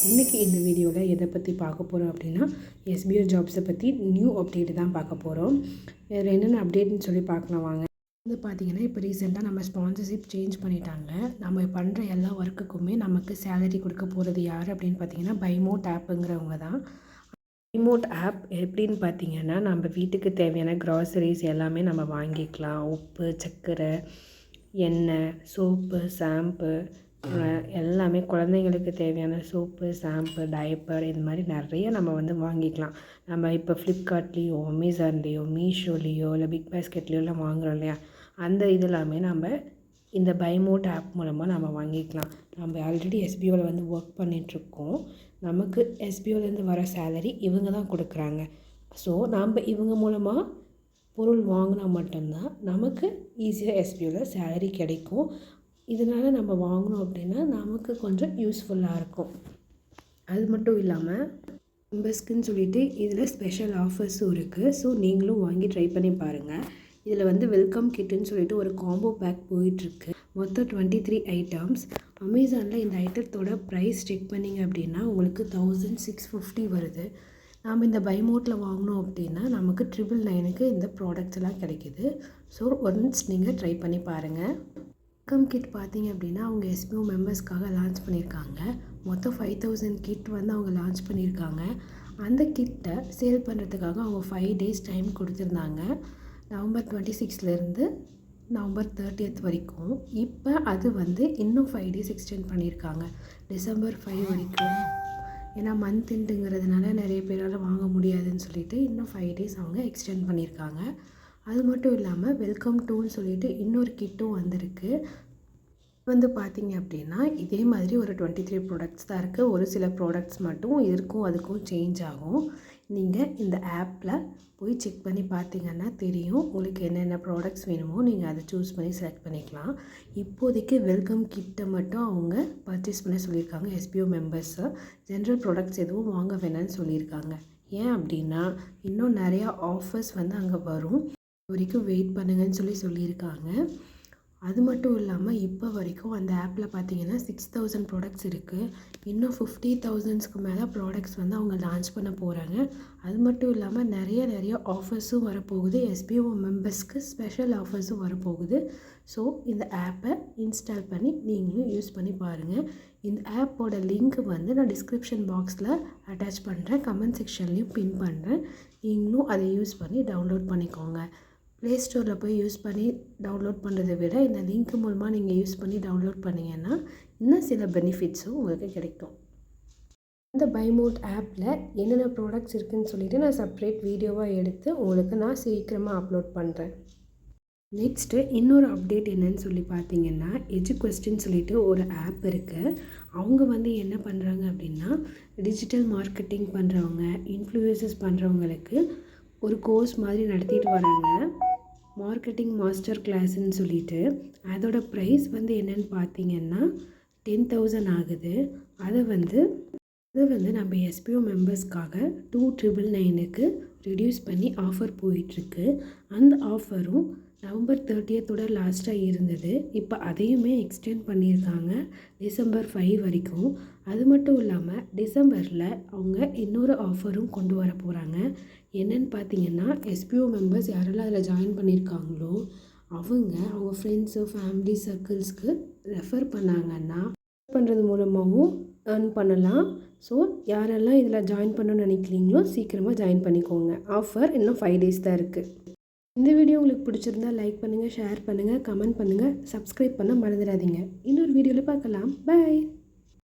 இன்றைக்கி இந்த வீடியோவில் எதை பற்றி பார்க்க போகிறோம் அப்படின்னா எஸ்பிஓ ஜாப்ஸை பற்றி நியூ அப்டேட் தான் பார்க்க போகிறோம். இதில் என்னென்ன அப்டேட்னு சொல்லி பார்க்கலாம் வாங்க. வந்து பார்த்திங்கன்னா இப்போ ரீசெண்டாக நம்ம ஸ்பான்சர்ஷிப் சேஞ்ச் பண்ணிட்டாங்க. நம்ம பண்ணுற எல்லா ஒர்க்குக்குமே நமக்கு சேலரி கொடுக்க போகிறது யார் அப்படின்னு பார்த்தீங்கன்னா பைமோட் ஆப்புங்கிறவங்க தான். பைமோட் ஆப் எப்படின்னு பார்த்தீங்கன்னா நம்ம வீட்டுக்கு தேவையான க்ராசரிஸ் எல்லாமே நம்ம வாங்கிக்கலாம். உப்பு, சர்க்கரை, எண்ணெய், சோப்பு, ஷாம்பு எல்லாமே குழந்தைங்களுக்கு தேவையான சோப்பு, ஷாம்பு, டைப்பர் இது மாதிரி நிறைய நம்ம வந்து வாங்கிக்கலாம். நம்ம இப்போ ஃப்ளிப்கார்ட்லேயோ, அமேசான்லேயோ, மீஷோலேயோ இல்லை பிக் பாஸ்கெட்லேயோலாம் வாங்குகிறோம் இல்லையா, அந்த இதெல்லாமே நம்ம இந்த பைமோட் ஆப் மூலமாக நம்ம வாங்கிக்கலாம். நம்ம ஆல்ரெடி எஸ்பிஓவில் வந்து ஒர்க் பண்ணிகிட்ருக்கோம். நமக்கு எஸ்பிஓலேருந்து வர சேலரி இவங்க தான் கொடுக்குறாங்க. ஸோ நம்ம இவங்க மூலமாக பொருள் வாங்கினா மட்டும்தான் நமக்கு ஈஸியாக எஸ்பிஓவில் சேலரி கிடைக்கும். இதனால் நம்ம வாங்கினோம் அப்படின்னா நமக்கு கொஞ்சம் யூஸ்ஃபுல்லாக இருக்கும். அது மட்டும் இல்லாமல் மெம்பர்ஸ்க்குன்னு சொல்லிட்டு இதில் ஸ்பெஷல் ஆஃபர்ஸும் இருக்குது. ஸோ நீங்களும் வாங்கி ட்ரை பண்ணி பாருங்கள். இதில் வந்து வெல்கம் கிட்டுன்னு சொல்லிட்டு ஒரு காம்போ பேக் போயிட்டுருக்கு. மொத்தம் 23 ஐட்டம்ஸ். அமேசானில் இந்த ஐட்டத்தோட ப்ரைஸ் செக் பண்ணிங்க அப்படின்னா உங்களுக்கு 1650 வருது. நாம் இந்த பைமோட்டில் வாங்கினோம் அப்படின்னா நமக்கு 999க்கு இந்த ப்ராடக்ட்ஸ் எல்லாம் கிடைக்கிது. ஸோ ஒன்ஸ் நீங்கள் ட்ரை பண்ணி பாருங்கள். வெல்கம் கிட் பார்த்திங்க அப்படின்னா அவங்க எஸ்பிஓ மெம்பர்ஸ்க்காக லான்ச் பண்ணியிருக்காங்க. மொத்தம் 5000 கிட் வந்து அவங்க லான்ச் பண்ணியிருக்காங்க. அந்த கிட்டை சேல் பண்ணுறதுக்காக அவங்க 5 days டைம் கொடுத்துருந்தாங்க. நவம்பர் 26லேருந்து நவம்பர் 30th வரைக்கும். இப்போ அது வந்து இன்னும் 5 days எக்ஸ்டெண்ட் பண்ணியிருக்காங்க, டிசம்பர் 5 வரைக்கும். ஏன்னா மந்த் எண்டுங்கிறதுனால நிறைய பேரால் வாங்க முடியாதுன்னு சொல்லிட்டு இன்னும் 5 days அவங்க எக்ஸ்டெண்ட் பண்ணியிருக்காங்க. அது மட்டும் இல்லாமல் வெல்கம் டூன்னு சொல்லிட்டு இன்னொரு கிட்டும் வந்திருக்கு. வந்து பார்த்திங்க அப்படின்னா இதே மாதிரி ஒரு 23 ப்ராடக்ட்ஸ் தான் இருக்குது. ஒரு சில ப்ராடக்ட்ஸ் மட்டும் இருக்கும், அதுக்கும் சேஞ்ச் ஆகும். நீங்கள் இந்த ஆப்பில் போய் செக் பண்ணி பார்த்தீங்கன்னா தெரியும் உங்களுக்கு என்னென்ன ப்ராடக்ட்ஸ் வேணுமோ நீங்கள் அதை சூஸ் பண்ணி செலக்ட் பண்ணிக்கலாம். இப்போதைக்கு வெல்கம் கிட்டை மட்டும் அவங்க பர்ச்சேஸ் பண்ண சொல்லியிருக்காங்க எஸ்பிஓ மெம்பர்ஸை. ஜென்ரல் ப்ராடக்ட்ஸ் எதுவும் வாங்க வேணாம்னு சொல்லியிருக்காங்க. ஏன் அப்படின்னா இன்னும் நிறையா ஆஃபர்ஸ் வந்து அங்கே வரும், வரைக்கும் வெயிட் பண்ணுங்கன்னு சொல்லியிருக்காங்க. அது மட்டும் இல்லாமல் இப்போ வரைக்கும் அந்த ஆப்பில் பார்த்தீங்கன்னா 6000 ப்ராடக்ட்ஸ் இருக்குது. இன்னும் 50,000க்கு மேலே ப்ராடக்ட்ஸ் வந்து அவங்க லான்ச் பண்ண போகிறாங்க. அது மட்டும் இல்லாமல் நிறைய ஆஃபர்ஸும் வரப்போகுது. எஸ்பிஓ மெம்பர்ஸ்க்கு ஸ்பெஷல் ஆஃபர்ஸும் வரப்போகுது. ஸோ இந்த ஆப்பை இன்ஸ்டால் பண்ணி நீங்களும் யூஸ் பண்ணி பாருங்கள். இந்த ஆப்போட லிங்க் வந்து நான் டிஸ்கிரிப்ஷன் பாக்ஸில் அட்டாச் பண்ணுறேன், கமெண்ட் செக்ஷன்லேயும் பின் பண்ணுறேன். நீங்களும் அதை யூஸ் பண்ணி டவுன்லோட் பண்ணிக்கோங்க. ப்ளே ஸ்டோரில் போய் யூஸ் பண்ணி டவுன்லோட் பண்ணுறதை விட இந்த லிங்க் மூலமாக நீங்கள் யூஸ் பண்ணி டவுன்லோட் பண்ணிங்கன்னா இன்னும் சில பெனிஃபிட்ஸும் உங்களுக்கு கிடைக்கும். இந்த பைமோட் ஆப்பில் என்னென்ன ப்ராடக்ட்ஸ் இருக்குதுன்னு சொல்லிவிட்டு நான் செப்ரேட் வீடியோவாக எடுத்து உங்களுக்கு நான் சீக்கிரமாக அப்லோட் பண்ணுறேன். நெக்ஸ்ட்டு இன்னொரு அப்டேட் என்னன்னு சொல்லி பார்த்தீங்கன்னா எஜுக்வெஸ்ட்னு சொல்லிட்டு ஒரு ஆப் இருக்குது. அவங்க வந்து என்ன பண்ணுறாங்க அப்படின்னா டிஜிட்டல் மார்க்கெட்டிங் பண்ணுறவங்க, இன்ஃப்ளூயன்சஸ் பண்ணுறவங்களுக்கு ஒரு கோர்ஸ் மாதிரி நடத்திட்டு வராங்க. மார்க்கெட்டிங் மாஸ்டர் கிளாஸ்ன்னு சொல்லிட்டு அதோட ப்ரைஸ் வந்து என்னென்னு பார்த்தீங்கன்னா 10,000 ஆகுது. அதை வந்து நம்ம எஸ்பிஓ மெம்பர்ஸ்க்காக 2,999க்கு ரெடியூஸ் பண்ணி ஆஃபர் போயிட்டுருக்கு. அந்த ஆஃபரும் நவம்பர் 30th லாஸ்ட்டாக இருந்தது. இப்போ அதையுமே எக்ஸ்டெண்ட் பண்ணியிருக்காங்க டிசம்பர் 5 வரைக்கும். அது மட்டும் இல்லாமல் டிசம்பரில் அவங்க இன்னொரு ஆஃபரும் கொண்டு வர போகிறாங்க. என்னென்னு பார்த்தீங்கன்னா எஸ்பிஓ மெம்பர்ஸ் யாரெல்லாம் அதில் ஜாயின் பண்ணியிருக்காங்களோ அவங்க ஃப்ரெண்ட்ஸு, ஃபேமிலி சர்க்கிள்ஸ்க்கு ரெஃபர் பண்ணாங்கன்னா பண்ணுறது மூலமாகவும் ஏர்ன் பண்ணலாம். ஸோ யாரெல்லாம் இதில் ஜாயின் பண்ணணும்னு நினைக்கிறீங்களோ சீக்கிரமாக ஜாயின் பண்ணிக்கோங்க. ஆஃபர் இன்னும் 5 days தான் இருக்குது. இந்த வீடியோ உங்களுக்கு பிடிச்சிருந்தா லைக் பண்ணுங்கள், ஷேர் பண்ணுங்கள், கமெண்ட் பண்ணுங்கள், சப்ஸ்கிரைப் பண்ண மறந்துடாதீங்க. இன்னொரு வீடியோவில் பார்க்கலாம். பை.